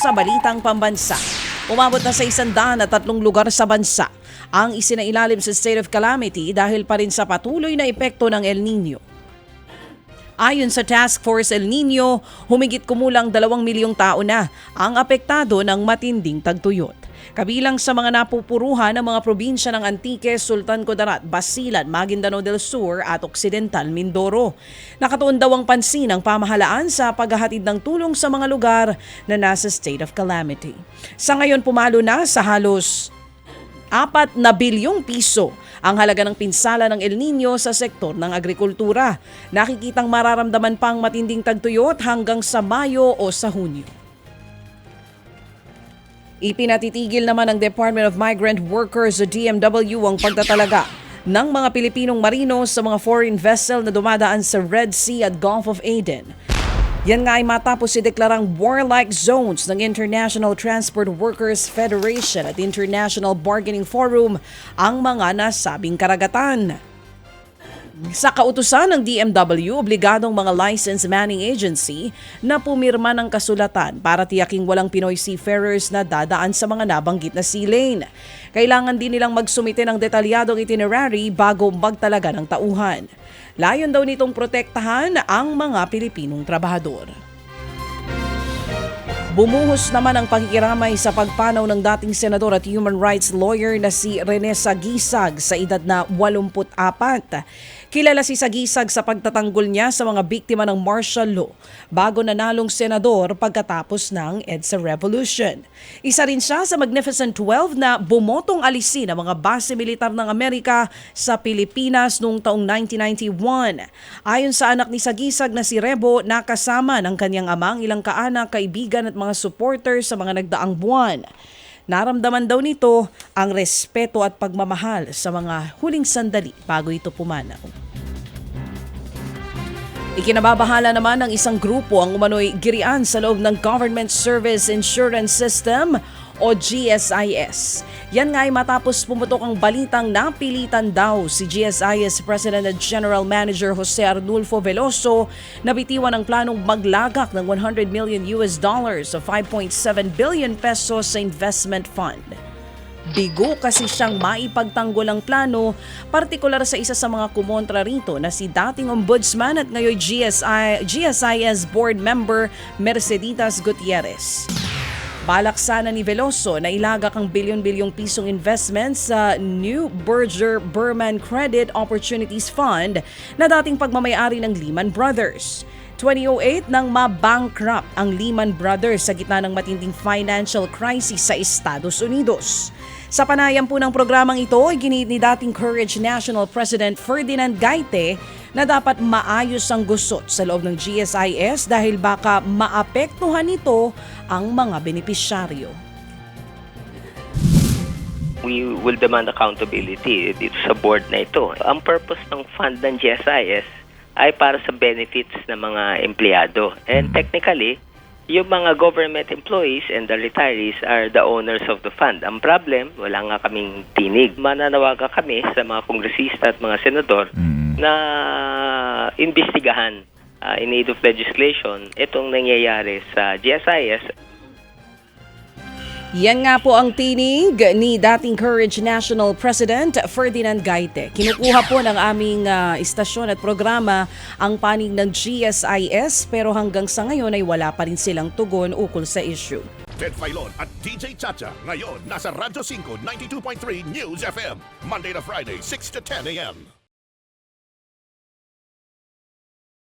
sa balitang pambansa. Umabot na sa 103 lugar sa bansa ang isinailalim sa state of calamity dahil pa rin sa patuloy na epekto ng El Nino. Ayon sa Task Force El Nino, humigit kumulang 2 milyong tao na ang apektado ng matinding tagtuyot. Kabilang sa mga napupuruhan ng mga probinsya ng Antique, Sultan Kudarat, Basilan, Maguindanao del Sur at Occidental Mindoro. Nakatuon daw ang pansin ng pamahalaan sa paghahatid ng tulong sa mga lugar na nasa state of calamity. Sa ngayon pumalo na sa halos 4 na bilyong piso ang halaga ng pinsala ng El Nino sa sektor ng agrikultura. Nakikitang mararamdaman pang matinding tagtuyot hanggang sa Mayo o sa Hunyo. Ipinatitigil naman ng Department of Migrant Workers o DMW ang pagtatalaga ng mga Pilipinong marino sa mga foreign vessel na dumadaan sa Red Sea at Gulf of Aden. Yan nga ay matapos ideklarang warlike zones ng International Transport Workers Federation at International Bargaining Forum ang mga nasabing karagatan. Sa kautusan ng DMW, obligadong mga licensed manning agency na pumirma ng kasulatan para tiyaking walang Pinoy seafarers na dadaan sa mga nabanggit na sea lane. Kailangan din nilang magsumite ng detalyadong itinerary bago magtalaga ng tauhan. Layon daw nitong protektahan ang mga Pilipinong trabahador. Bumuhos naman ang pakikiramay sa pagpanaw ng dating senador at human rights lawyer na si Rene Sagisag sa edad na 84. Kilala si Sagisag sa pagtatanggol niya sa mga biktima ng martial law bago nanalong senador pagkatapos ng EDSA Revolution. Isa rin siya sa Magnificent 12 na bumotong alisin ang mga base militar ng Amerika sa Pilipinas noong taong 1991. Ayon sa anak ni Sagisag na si Rebo, nakasama ng kanyang amang ilang kaanak, kaibigan at mga supporters sa mga nagdaang buwan. Naramdaman daw nito ang respeto at pagmamahal sa mga huling sandali bago ito pumanaw. Ikinababahala naman ng isang grupo ang umano'y girian sa loob ng Government Service Insurance System o GSIS. Yan nga ay matapos pumutok ang balitang napilitan daw si GSIS President at General Manager Jose Arnulfo Veloso na bitiwan ang planong maglagak ng $100 million o 5.7 billion pesos sa investment fund. Bigo kasi siyang maipagtanggol ang plano, partikular sa isa sa mga kumontra rito na si dating ombudsman at ngayon GSIS board member Merceditas Gutierrez. Balak sana ni Veloso na ilagak ang bilyon-bilyong pisong investment sa New Berger Berman Credit Opportunities Fund na dating pagmamayari ng Lehman Brothers. 2008 nang ma-bankrupt ang Lehman Brothers sa gitna ng matinding financial crisis sa Estados Unidos. Sa panayam po ng programang ito, iginiit ni dating Courage National President Ferdinand Gaite na dapat maayos ang gusot sa loob ng GSIS dahil baka maapektuhan nito ang mga benepisyaryo. We will demand accountability dito sa board na ito. Ang purpose ng fund ng GSIS ay para sa benefits ng mga empleyado. And technically, yung mga government employees and the retirees are the owners of the fund. Ang problem, wala nga kaming tinig. Mananawagan kami sa mga kongresista at mga senador na imbestigahan in aid of legislation itong nangyayari sa GSIS. Yan nga po ang tinig ni dating Courage National President Ferdinand Gaite. Kinukuha po ng aming istasyon at programa ang panig ng GSIS pero hanggang sa ngayon ay wala pa rin silang tugon ukol sa issue. Ted Filon at DJ Chacha ngayon nasa Radyo 5 92.3 News FM Monday to Friday 6 to 10 a.m.